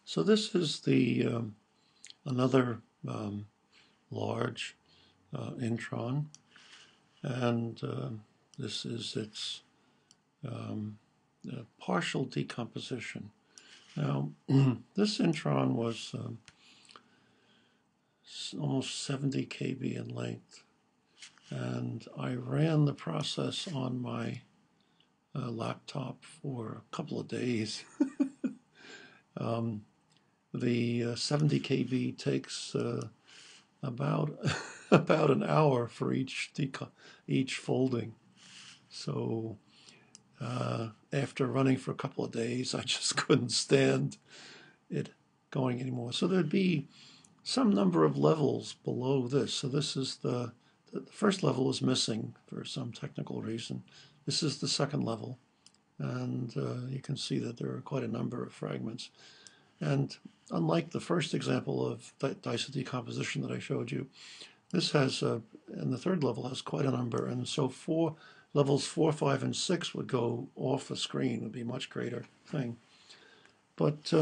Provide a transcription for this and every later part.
So this is the another large intron, and this is its partial decomposition. Now, this intron was almost 70 kb in length, and I ran the process on my laptop for a couple of days. The 70 kb takes about about an hour for each folding. So after running for a couple of days, I just couldn't stand it going anymore. So there'd be some number of levels below this. So this is the first level is missing for some technical reason. This is the second level, and you can see that there are quite a number of fragments. And unlike the first example of dicer decomposition that I showed you, this has, and the third level has quite a number, and so levels 4, 5, and 6 would go off the screen, would be a much greater thing. But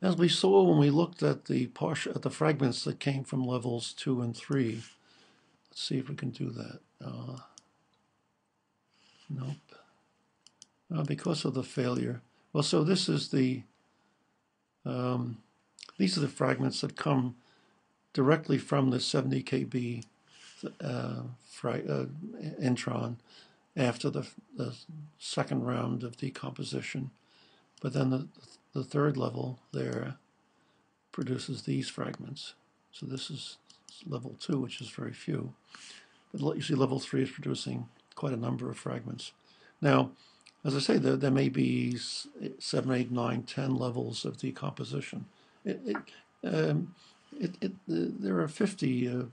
as we saw when we looked at the fragments that came from levels 2 and 3, let's see if we can do that. Nope. Because of the failure. Well, so this is the these are the fragments that come directly from the 70 kb intron after the second round of decomposition. But then the third level there produces these fragments. So this is level 2, which is very few. But you see level 3 is producing quite a number of fragments. Now, as I say, there may be 7, 8, 9, 10 levels of decomposition. There are 50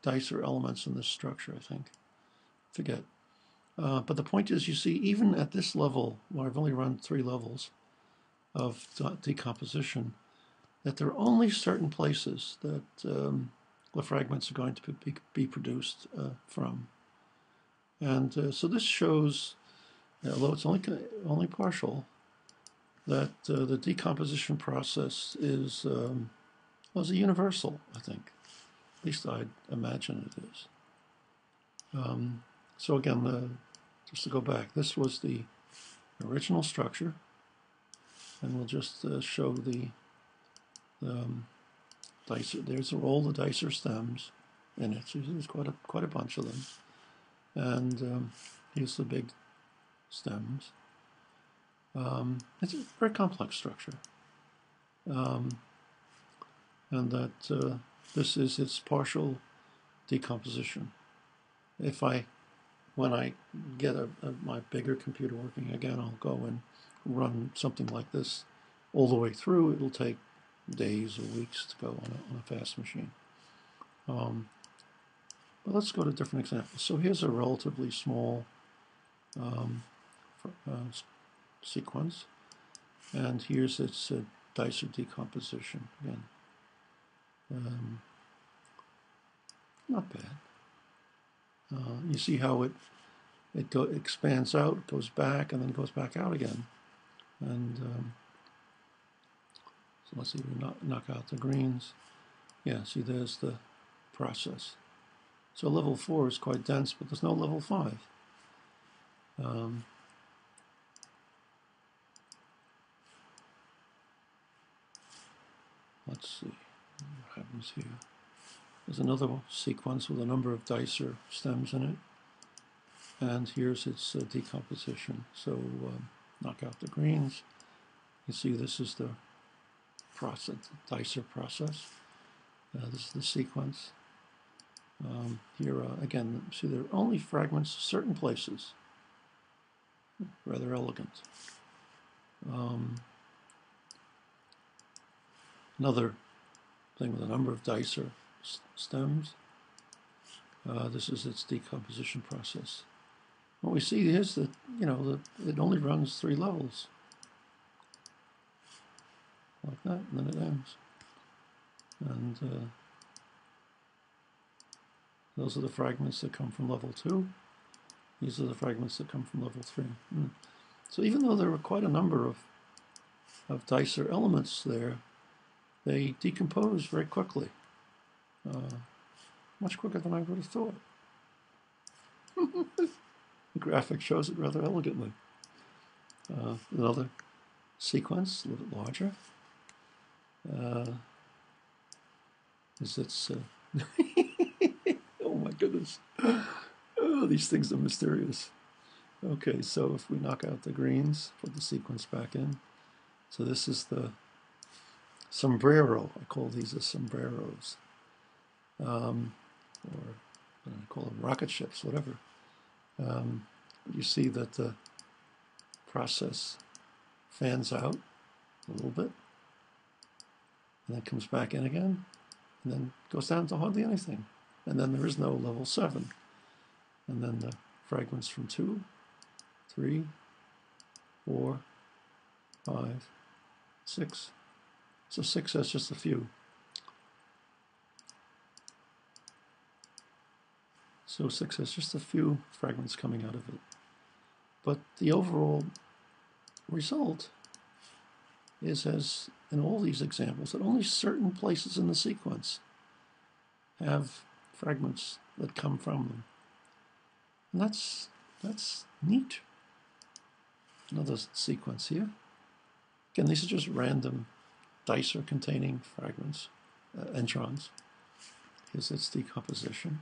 dicer elements in this structure, I think. Forget. But the point is, you see, even at this level, where I've only run 3 levels of decomposition, that there are only certain places that the fragments are going to be produced from. And so this shows, although it's only partial, that the decomposition process is a universal, I think. At least I'd imagine it is. So again, just to go back, this was the original structure, and we'll just show the dicer. There's all the dicer stems in it. So there's quite a bunch of them, and here's the big stems. It's a very complex structure, and that this is its partial decomposition. When I get my bigger computer working again, I'll go and run something like this all the way through. It'll take days or weeks to go on a fast machine. But let's go to different examples. So here's a relatively small sequence, and here's its dicer decomposition again. Not bad. You see how it expands out, goes back, and then goes back out again. And so let's see if we knock out the greens. Yeah, see, there's the process. So level 4 is quite dense, but there's no level 5. Let's see what happens here. There's another sequence with a number of dicer stems in it. And here's its decomposition. So knock out the greens. You see this is the process, the dicer process. This is the sequence. Here again, see there are only fragments certain places. Rather elegant. Another thing with a number of dicer stems. This is its decomposition process. What we see is that, it only runs 3 levels. Like that, and then it ends. And those are the fragments that come from level 2. These are the fragments that come from level 3. So even though there were quite a number of dicer elements there, they decompose very quickly, much quicker than I would have thought. The graphic shows it rather elegantly. Another sequence, a little bit larger, is its... oh my goodness. Oh, these things are mysterious. Okay, so if we knock out the greens, put the sequence back in. So this is the sombrero. I call these the sombreros. Or I call them rocket ships, whatever. You see that the process fans out a little bit, and then comes back in again, and then goes down to hardly anything. And then there is no level 7. And then the fragments from 2, 3, 4, 5, 6. So 6 has just a few. So 6 has just a few fragments coming out of it. But the overall result is, as in all these examples, that only certain places in the sequence have fragments that come from them. And that's neat. Another sequence here. Again, these are just random dicer-containing fragments, introns. Here's its decomposition.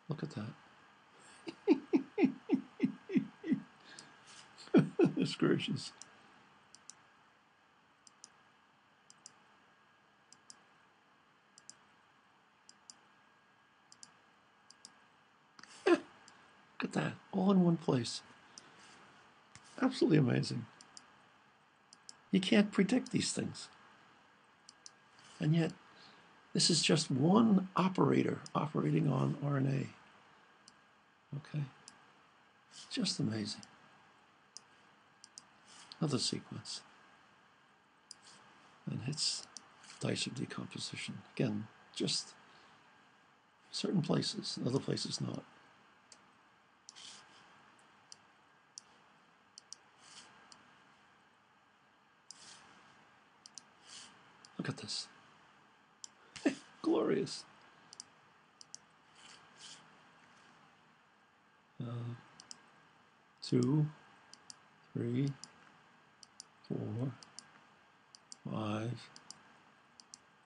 Look at that. Goodness gracious. Look at that, all in one place. Absolutely amazing. You can't predict these things. And yet, this is just one operator operating on RNA. Okay, just amazing. Another sequence. And it's dicer decomposition. Again, just certain places, other places not. Look at this. Glorious. 2, 3, 4, 5,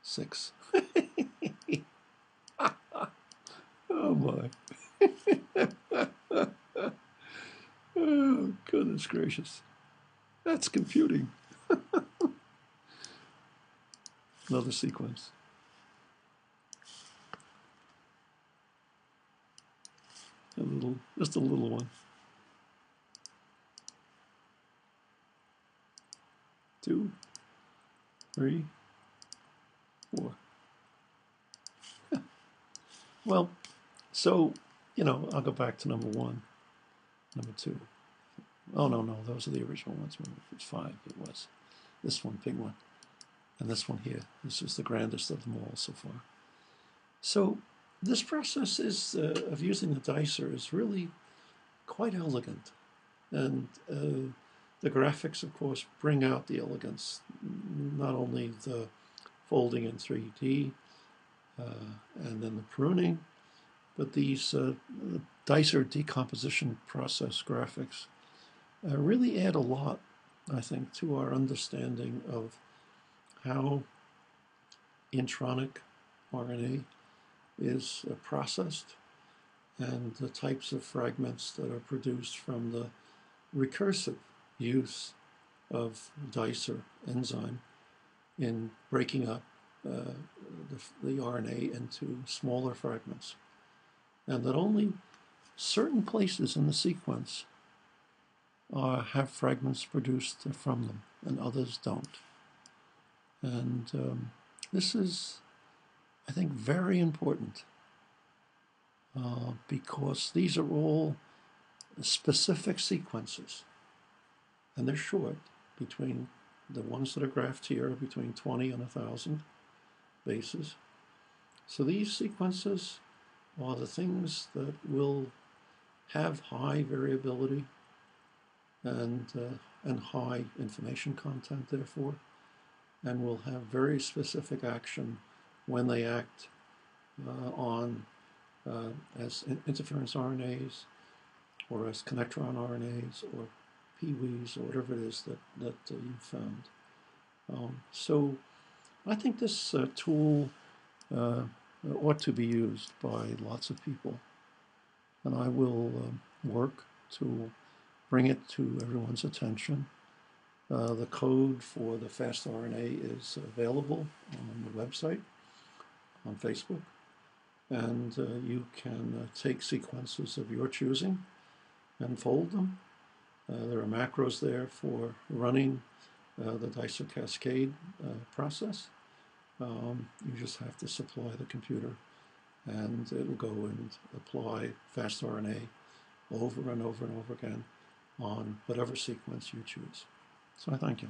6. Oh my. Oh, goodness gracious. That's computing. Another sequence. Just a little one. 2, 3, 4. Well, so, I'll go back to number 1, number 2. Oh, no, those are the original ones. Remember, it was 5, it was. This one, big one. And this one here. This is the grandest of them all so far. So this process of using the dicer is really quite elegant. And the graphics, of course, bring out the elegance, not only the folding in 3D and then the pruning, but these dicer decomposition process graphics really add a lot, I think, to our understanding of how intronic RNA is processed and the types of fragments that are produced from the recursive use of dicer enzyme in breaking up the RNA into smaller fragments, and that only certain places in the sequence have fragments produced from them and others don't. And this is, I think, very important because these are all specific sequences, and they're short. Between the ones that are graphed here are between 20 and 1,000 bases. So these sequences are the things that will have high variability and high information content, therefore, and will have very specific action when they act on as interference RNAs or as connectron RNAs or PWEs or whatever it is that you found. So I think this tool ought to be used by lots of people, and I will work to bring it to everyone's attention. The code for the FastRNA is available on the website, on Facebook, and you can take sequences of your choosing and fold them. There are macros there for running the dicer Cascade process. You just have to supply the computer, and it will go and apply FastRNA over and over and over again on whatever sequence you choose. So I thank you.